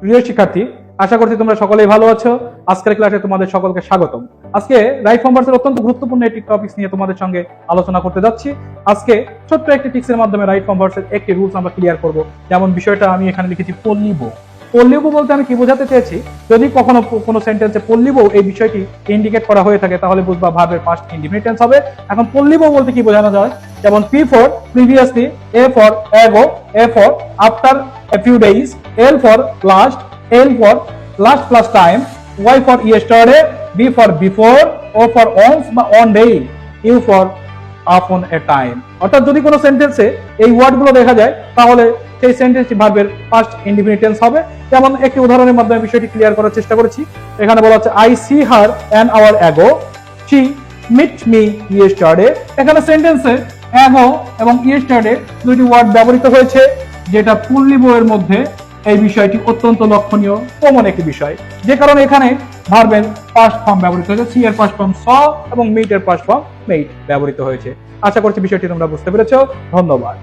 প্রিয় শিক্ষার্থী, আশা করছি তোমরা সকলেই ভালো আছো। আজকের ক্লাসে তোমাদের সকলকে স্বাগতম। আজকে রাইট ফর্ম ভার্সের অত্যন্ত গুরুত্বপূর্ণ একটি টপিক নিয়ে তোমাদের সঙ্গে আলোচনা করতে যাচ্ছি। আজকে ছোট্ট একটি টিক্সের মাধ্যমে রাইট ফর্ম ভার্সের একটি রুলস আমরা ক্লিয়ার করব। যেমন বিষয়টা আমি এখানে লিখেছি পল্লীব। পল্লীব বলতে আমি কি বোঝাতে চেয়েছি, যদি কখনো কোনো সেন্টেন্সে পল্লীব এই বিষয়টি ইন্ডিকেট করা হয়ে থাকে তাহলে বুঝবা ভার্বের পাস্ট ইনডিফিনিট টেন্স হবে। এখন পল্লীব বলতে কি বোঝানো যায়, যেমন P for previously, A for ago, A for after a few days, L for last, L for last plus time, Y for yesterday, B for before, O for once বা on day, U for upon a time। অর্থাৎ যদি কোনো সেন্টেন্সে এই ওয়ার্ডগুলো দেখা যায় তাহলে সেই সেন্টেন্সটি ভার্বের পাস্ট ইনডিফিনিট টেন্স হবে। যেমন একটি উদাহরণের মাধ্যমে বিষয়টি ক্লিয়ার করার চেষ্টা করেছি। এখানে বলা হচ্ছে I see her an hour ago, she met me yesterday। এখানে সেন্টেন্সে ago এবং yesterday দুটি ওয়ার্ড ব্যবহৃত হয়েছে, যেটা পল্লীব এর মধ্যে এই বিষয়টি অত্যন্ত লক্ষণীয়, কমন একটি বিষয়, যে কারণে এখানে ভার্বের পাস্ট ফর্ম ব্যবহৃত হয়েছে। সি এর পাস্ট ফর্ম স এবং মিট এর পাস্ট ফর্ম মেইট ব্যবহৃত হয়েছে। আশা করছি বিষয়টি তোমরা বুঝতে পেরেছো। ধন্যবাদ।